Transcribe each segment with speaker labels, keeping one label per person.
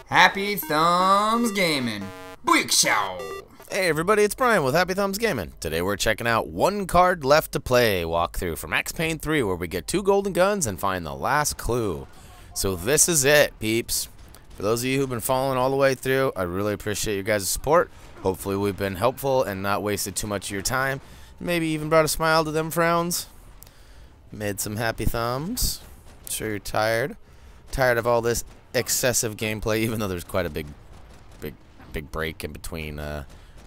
Speaker 1: Happy Thumbs Gaming. Booyakashow!
Speaker 2: Hey everybody, it's Brian with Happy Thumbs Gaming. Today we're checking out One Card Left to Play walkthrough for Max Payne 3, where we get 2 golden guns and find the last clue. So this is it, peeps. For those of you who've been following all the way through, I really appreciate your guys' support. Hopefully we've been helpful and not wasted too much of your time. Maybe even brought a smile to them frowns. Made some happy thumbs. Sure you're tired. Tired of all this excessive gameplay, even though there's quite a big break in between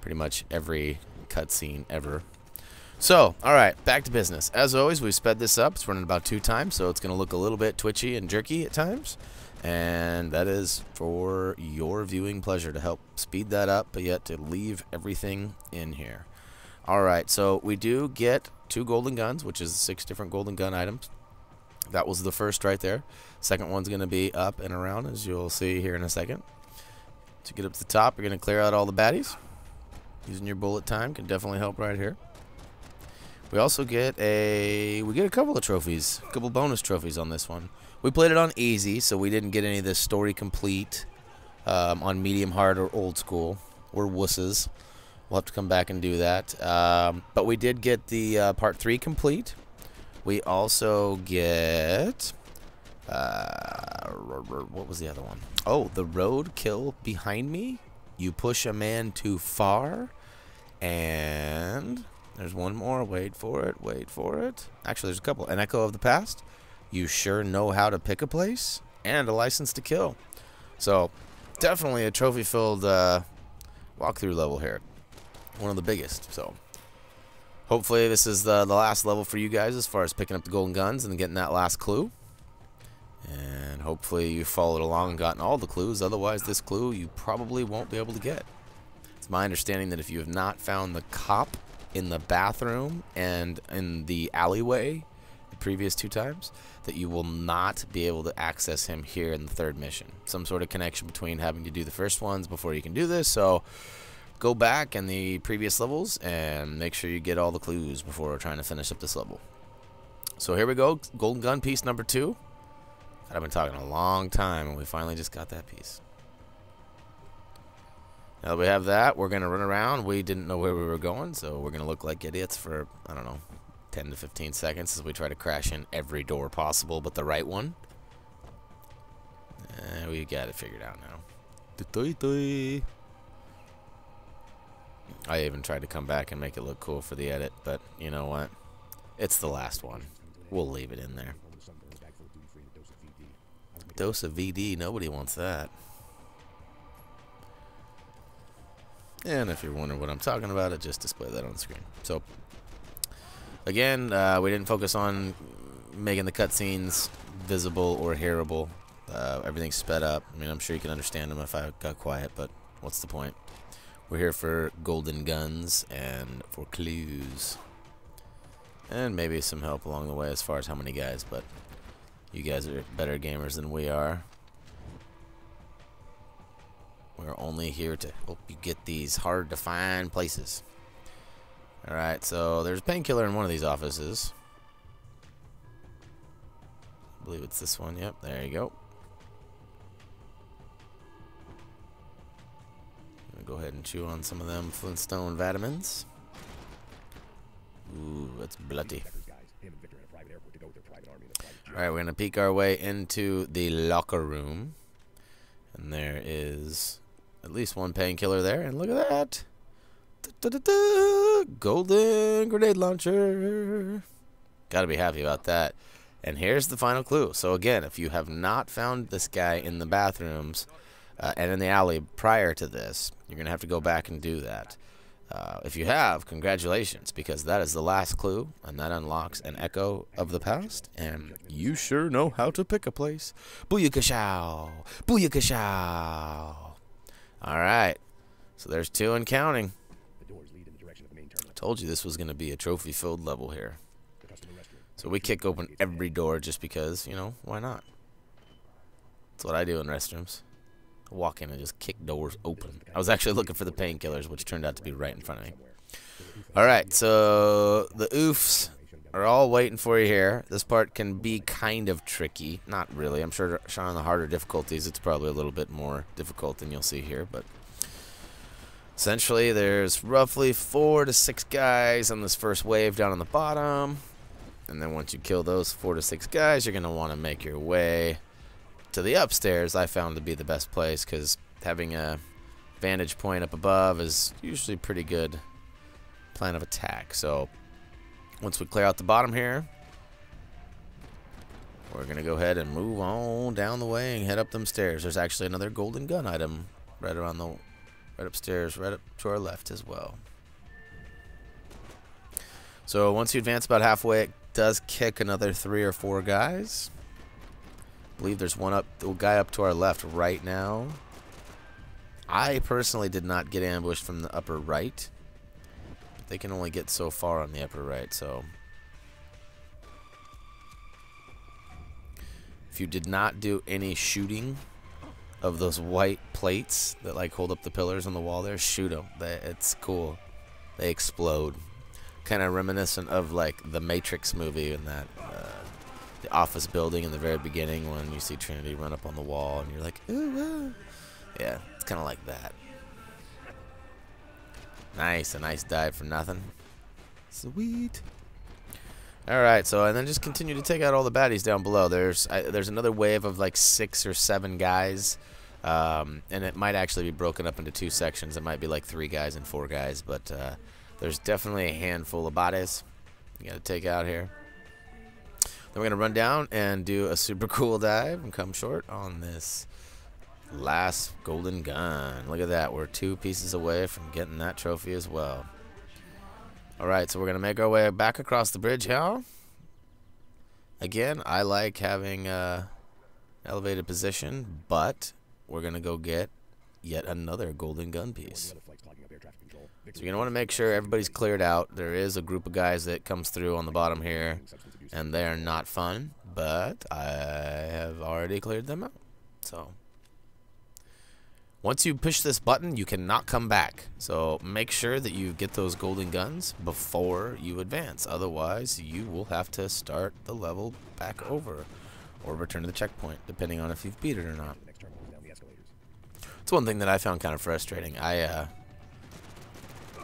Speaker 2: pretty much every cutscene ever. So, alright, back to business. As always, we've sped this up. It's running about 2 times, so it's going to look a little bit twitchy and jerky at times. And that is for your viewing pleasure to help speed that up, but yet to leave everything in here. Alright, so we do get 2 golden guns, which is 6 different golden gun items. That was the first right there. Second one's going to be up and around, as you'll see here in a second. To get up to the top, you're going to clear out all the baddies. Using your bullet time can definitely help right here. We also get a couple of trophies, a couple bonus trophies on this one. We played it on easy, so we didn't get any of this story complete on medium hard or old school. We're wusses. We'll have to come back and do that. But we did get the part 3 complete. We also get what was the other one? Oh, the road kill behind me. You push a man too far. And there's one more. Wait for it. Wait for it. Actually, there's a couple. An echo of the past. You sure know how to pick a place. And a license to kill. So, definitely a trophy-filled walkthrough level here. One of the biggest. So, hopefully this is the last level for you guys as far as picking up the golden guns and getting that last clue. And hopefully you followed along and gotten all the clues. Otherwise, this clue you probably won't be able to get. It's my understanding that if you have not found the cop in the bathroom and in the alleyway the previous 2 times, that you will not be able to access him here in the 3rd mission. Some sort of connection between having to do the first ones before you can do this. So go back in the previous levels and make sure you get all the clues before trying to finish up this level. So here we go. Golden gun piece number 2. I've been talking a long time, and we finally just got that piece. Now that we have that, we're going to run around. We didn't know where we were going, so we're going to look like idiots for, I don't know, 10 to 15 seconds as we try to crash in every door possible but the right one. And we got it figured out now. I even tried to come back and make it look cool for the edit, but you know what? It's the last one. We'll leave it in there. Dose of VD, nobody wants that. And if you're wondering what I'm talking about, I just display that on the screen. So, again, we didn't focus on making the cutscenes visible or hearable. Everything's sped up. I mean, I'm sure you can understand them if I got quiet, but what's the point? We're here for golden guns and for clues. And maybe some help along the way as far as how many guys, but you guys are better gamers than we are. We're only here to help you get these hard to find places. Alright, so there's a painkiller in one of these offices. I believe it's this one. Yep, there you go. I'm gonna go ahead and chew on some of them Flintstone vitamins. Ooh, that's bloody. Alright, we're going to peek our way into the locker room. And there is at least one painkiller there. And look at that. Golden grenade launcher. Gotta be happy about that. And here's the final clue. So again, if you have not found this guy in the bathrooms and in the alley prior to this, you're going to have to go back and do that. If you have, congratulations, because that is the last clue, and that unlocks an echo of the past, and you sure know how to pick a place. Booyakashow! Booyakashow! Alright, so there's 2 and counting. I told you this was going to be a trophy-filled level here. So we kick open every door just because, you know, why not? That's what I do in restrooms. Walk in and just kick doors open. I was actually looking for the painkillers, which turned out to be right in front of me. Alright, so the oofs are all waiting for you here. This part can be kind of tricky. Not really. I'm sure on the harder difficulties, it's probably a little bit more difficult than you'll see here. But essentially, there's roughly 4 to 6 guys on this first wave down on the bottom. And then once you kill those 4 to 6 guys, you're going to want to make your way to the upstairs. I found to be the best place because having a vantage point up above is usually pretty good plan of attack. So once we clear out the bottom here, we're going to go ahead and move on down the way and head up them stairs. There's actually another golden gun item right upstairs, right up to our left as well. So once you advance about halfway, it does kick another 3 or 4 guys. I believe there's the guy up to our left right now. I personally did not get ambushed from the upper right. They can only get so far on the upper right, so if you did not do any shooting of those white plates that like hold up the pillars on the wall there, shoot them. It's cool. They explode. Kind of reminiscent of like the Matrix movie in that the office building in the very beginning when you see Trinity run up on the wall and you're like, ooh, yeah, it's kind of like that. Nice, a nice dive for nothing. Sweet. Alright, so and then just continue to take out all the baddies down below. There's another wave of like 6 or 7 guys. And it might actually be broken up into 2 sections. It might be like 3 guys and 4 guys, but there's definitely a handful of bodies you gotta take out here. Then we're gonna run down and do a super cool dive and come short on this last golden gun. Look at that, we're 2 pieces away from getting that trophy as well. Alright, so we're gonna make our way back across the bridge here. Again, I like having elevated position, but we're gonna go get yet another golden gun piece. So you're gonna want to make sure everybody's cleared out. There is a group of guys that comes through on the bottom here, and they're not fun, but I have already cleared them out. So once you push this button, you cannot come back. So make sure that you get those golden guns before you advance. Otherwise, you will have to start the level back over or return to the checkpoint, depending on if you've beat it or not. It's one thing that I found kind of frustrating.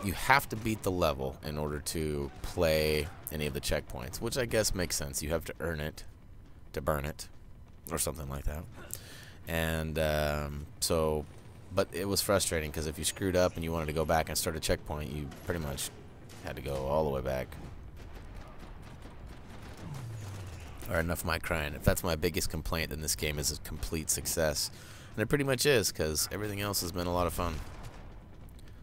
Speaker 2: You have to beat the level in order to play any of the checkpoints, which I guess makes sense. You have to earn it to burn it, or something like that. And but it was frustrating because if you screwed up and you wanted to go back and start a checkpoint, you pretty much had to go all the way back. Alright, enough of my crying. If that's my biggest complaint, then this game is a complete success. And it pretty much is, because everything else has been a lot of fun.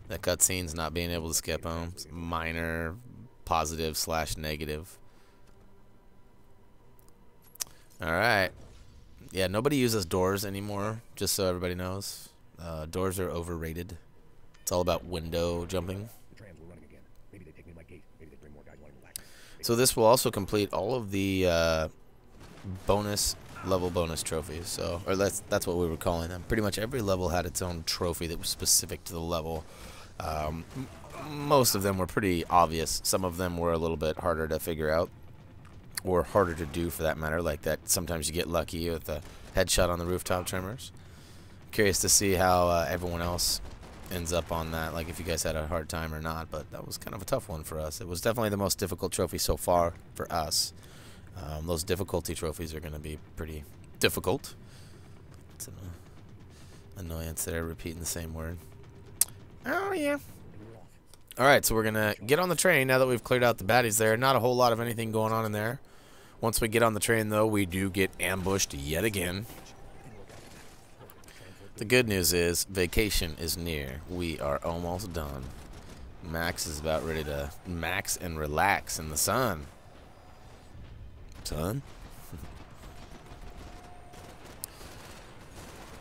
Speaker 2: That cutscenes not being able to skip them, minor positive / negative. Alright. Yeah, nobody uses doors anymore, just so everybody knows. Doors are overrated. It's all about window jumping. So this will also complete all of the level bonus trophies. So, or that's what we were calling them. Pretty much every level had its own trophy that was specific to the level. Most of them were pretty obvious. Some of them were a little bit harder to figure out, or harder to do for that matter. Like that, sometimes you get lucky with the headshot on the rooftop trimmers. Curious to see how everyone else ends up on that, like if you guys had a hard time or not, but that was kind of a tough one for us. It was definitely the most difficult trophy so far for us. Those difficulty trophies are going to be pretty difficult. It's an annoyance there, repeating the same word. Oh, yeah. Alright, so we're going to get on the train now that we've cleared out the baddies there. Not a whole lot of anything going on in there. Once we get on the train, though, we do get ambushed yet again. The good news is vacation is near. We are almost done. Max is about ready to max and relax in the sun. Sun?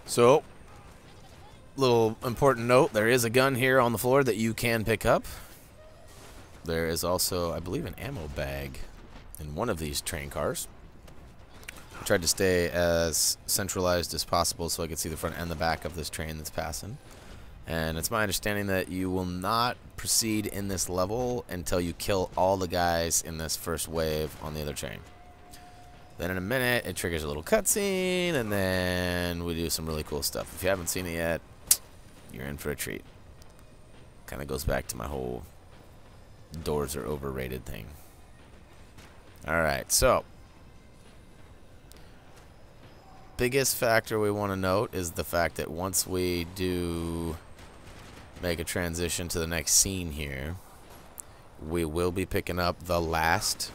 Speaker 2: So, little important note, there is a gun here on the floor that you can pick up. There is also, I believe, an ammo bag in one of these train cars. I tried to stay as centralized as possible so I could see the front and the back of this train that's passing. And it's my understanding that you will not proceed in this level until you kill all the guys in this first wave on the other chain. Then in a minute, it triggers a little cutscene, and then we do some really cool stuff. If you haven't seen it yet, you're in for a treat. Kind of goes back to my whole doors are overrated thing. Alright, so biggest factor we want to note is the fact that once we do make a transition to the next scene here, we will be picking up the last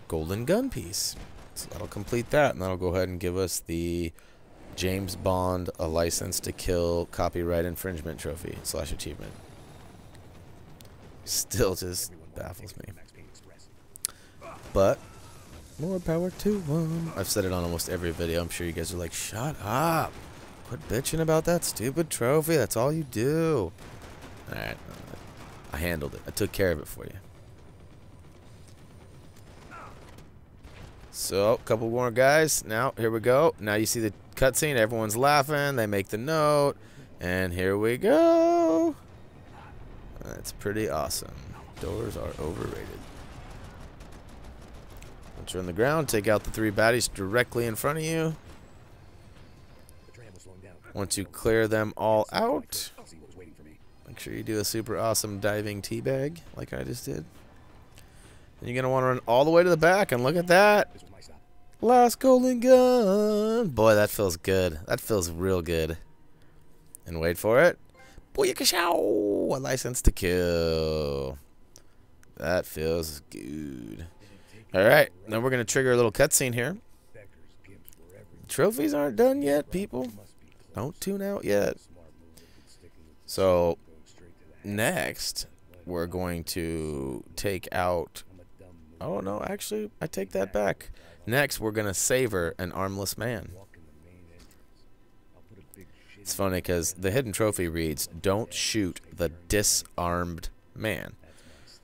Speaker 2: golden gun piece. So that'll complete that, and that'll go ahead and give us the James Bond A License to Kill copyright infringement trophy / achievement. Still just baffles me. But more power to them. I've said it on almost every video. I'm sure you guys are like, shut up. Quit bitching about that stupid trophy. That's all you do. Alright. I handled it. I took care of it for you. So, a couple more guys. Now, here we go. Now you see the cutscene. Everyone's laughing. They make the note. And here we go. That's pretty awesome. Doors are overrated. Once you're on the ground, take out the 3 baddies directly in front of you. Once you clear them all out, make sure you do a super awesome diving teabag like I just did. Then you're going to want to run all the way to the back, and look at that. Last golden gun. Boy, that feels good. That feels real good. And wait for it. Booyakashow! A license to kill. That feels good. Alright, now we're going to trigger a little cutscene here. Trophies aren't done yet, people. Don't tune out yet. So, next, we're going to take out... Oh, no, actually, I take that back. Next, we're going to savor an armless man. It's funny because the hidden trophy reads, don't shoot the disarmed man.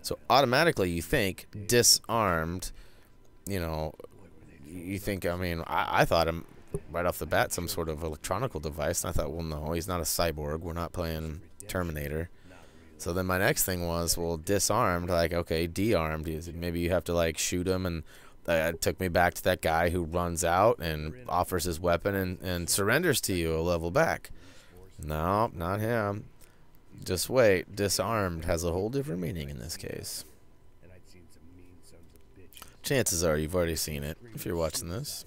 Speaker 2: So automatically you think disarmed, you know, you think, I mean, I thought him right off the bat some sort of electronical device. And I thought, well, no, he's not a cyborg. We're not playing Terminator. So then my next thing was, well, disarmed, like, okay, de-armed. Maybe you have to, like, shoot him, and it took me back to that guy who runs out and offers his weapon and surrenders to you a level back. No, not him. Just wait. Disarmed has a whole different meaning in this case. Chances are you've already seen it if you're watching this.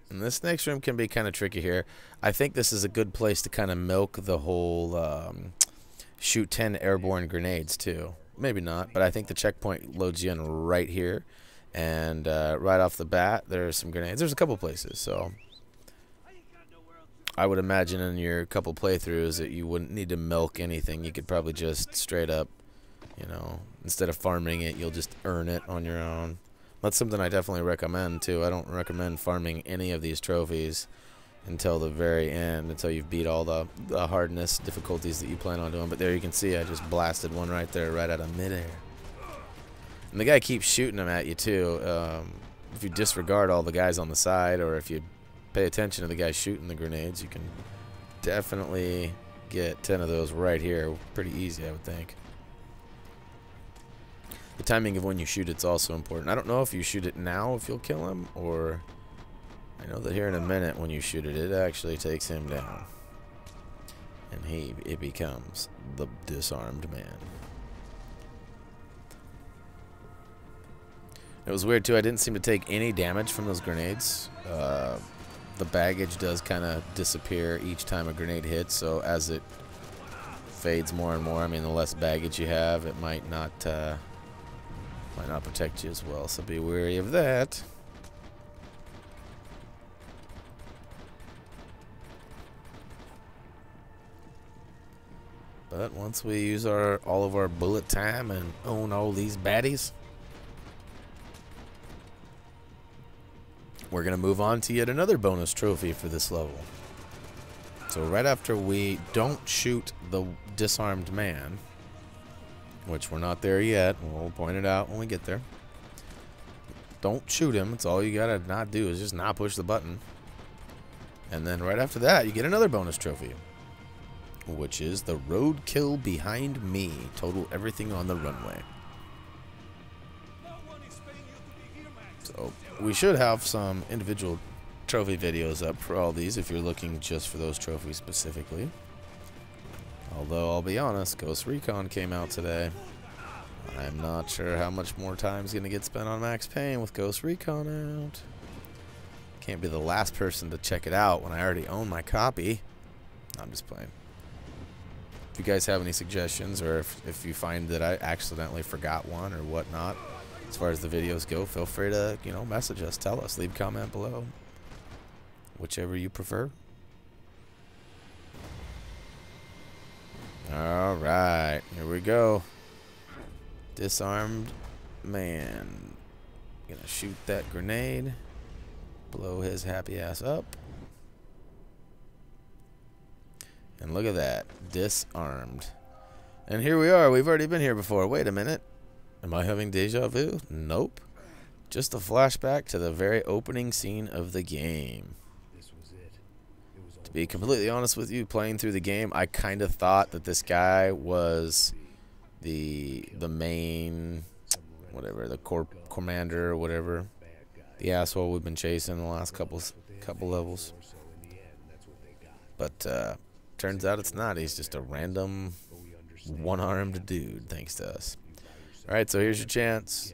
Speaker 2: And this next room can be kind of tricky here. I think this is a good place to kind of milk the whole shoot 10 airborne grenades too. Maybe not, but I think the checkpoint loads you in right here. And right off the bat, there's some grenades. There's a couple places, so I would imagine in your couple playthroughs that you wouldn't need to milk anything. You could probably just straight up, you know, instead of farming it, you'll just earn it on your own. That's something I definitely recommend, too. I don't recommend farming any of these trophies until the very end, until you've beat all the hardness difficulties that you plan on doing. But there you can see I just blasted one right there, right out of midair. And the guy keeps shooting them at you, too. If you disregard all the guys on the side, or if you pay attention to the guy shooting the grenades, you can definitely get 10 of those right here. Pretty easy, I would think. The timing of when you shoot it's also important. I don't know if you shoot it now if you'll kill him, or I know that here in a minute when you shoot it, it actually takes him down. And it becomes the disarmed man. It was weird too, I didn't seem to take any damage from those grenades. The baggage does kind of disappear each time a grenade hits, so as it fades more and more, I mean the less baggage you have, it might not protect you as well, so be wary of that. But once we use all of our bullet time and own all these baddies, we're going to move on to yet another bonus trophy for this level. So right after we don't shoot the disarmed man, which we're not there yet, we'll point it out when we get there. Don't shoot him. It's all you got to not do is just not push the button. And then right after that, you get another bonus trophy, which is the roadkill behind me. Total everything on the runway. So we should have some individual trophy videos up for all these if you're looking just for those trophies specifically. Although I'll be honest, Ghost Recon came out today. I'm not sure how much more time is going to get spent on Max Payne with Ghost Recon out. Can't be the last person to check it out when I already own my copy. I'm just playing. If you guys have any suggestions, or if you find that I accidentally forgot one or whatnot, as far as the videos go, feel free to, you know, message us, tell us, leave a comment below. Whichever you prefer. Alright, here we go. Disarmed man. Gonna shoot that grenade. Blow his happy ass up. And look at that. Disarmed. And here we are. We've already been here before. Wait a minute. Am I having deja vu? Nope. Just a flashback to the very opening scene of the game. To be completely honest with you, playing through the game, I kind of thought that this guy was the main, whatever, the commander or whatever, the asshole we've been chasing the last couple levels. But turns out it's not. He's just a random one-armed dude, thanks to us. All right, so here's your chance.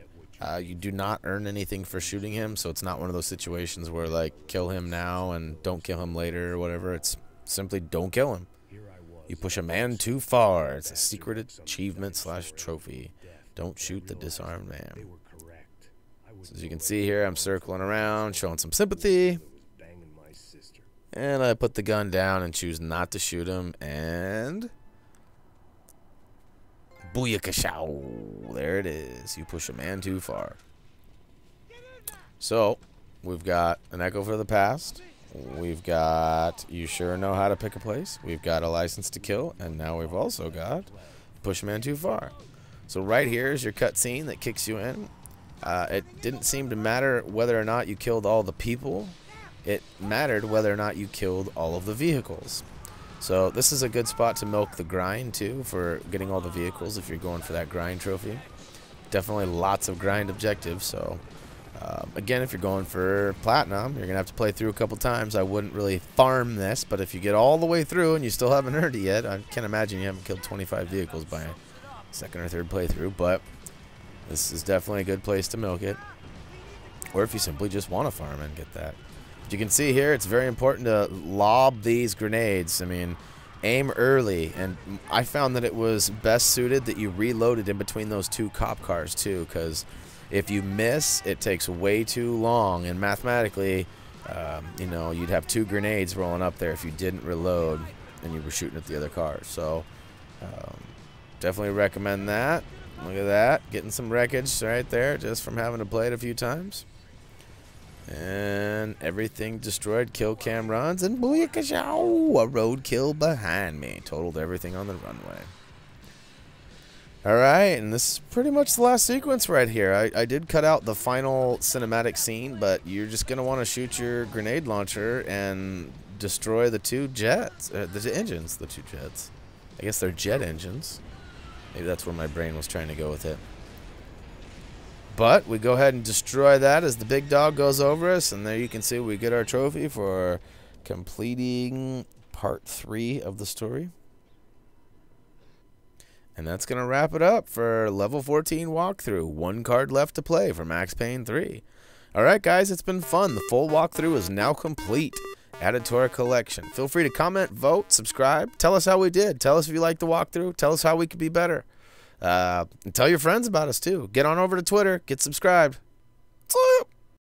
Speaker 2: You do not earn anything for shooting him, so it's not one of those situations where, like, kill him now and don't kill him later or whatever. It's simply don't kill him. You push a man too far. It's a secret achievement / trophy. Don't shoot the disarmed man. So as you can see here, I'm circling around, showing some sympathy. And I put the gun down and choose not to shoot him, and booyakashow. There it is. You push a man too far. So, we've got an echo for the past. We've got you sure know how to pick a place. We've got a license to kill. And now we've also got push a man too far. So right here is your cutscene that kicks you in. It didn't seem to matter whether or not you killed all the people. It mattered whether or not you killed all of the vehicles. So this is a good spot to milk the grind too for getting all the vehicles if you're going for that grind trophy. Definitely lots of grind objectives. So again, if you're going for platinum, you're gonna have to play through a couple times. I wouldn't really farm this, but if you get all the way through and you still haven't earned it yet, I can't imagine you haven't killed 25 vehicles by second or third playthrough. But this is definitely a good place to milk it, or if you simply just want to farm and get that. You can see here it's very important to lob these grenades. I mean, aim early, and I found that it was best suited that you reloaded in between those two cop cars too, because if you miss, it takes way too long, and mathematically you know, you'd have 2 grenades rolling up there if you didn't reload and you were shooting at the other cars. So definitely recommend that. Look at that, getting some wreckage right there just from having to play it a few times. And everything destroyed, kill cam runs, and booyakashow, a roadkill behind me. Totaled everything on the runway. Alright, and this is pretty much the last sequence right here. I did cut out the final cinematic scene, but you're just going to want to shoot your grenade launcher and destroy the 2 jets, the engines, the 2 jets. I guess they're jet engines. Maybe that's where my brain was trying to go with it. But we go ahead and destroy that as the big dog goes over us, and there you can see we get our trophy for completing part 3 of the story. And that's going to wrap it up for level 14 walkthrough. 1 card left to play for Max Payne 3. Alright guys, it's been fun. The full walkthrough is now complete. Added to our collection. Feel free to comment, vote, subscribe. Tell us how we did. Tell us if you liked the walkthrough. Tell us how we could be better. And tell your friends about us too. Get on over to Twitter. Get subscribed.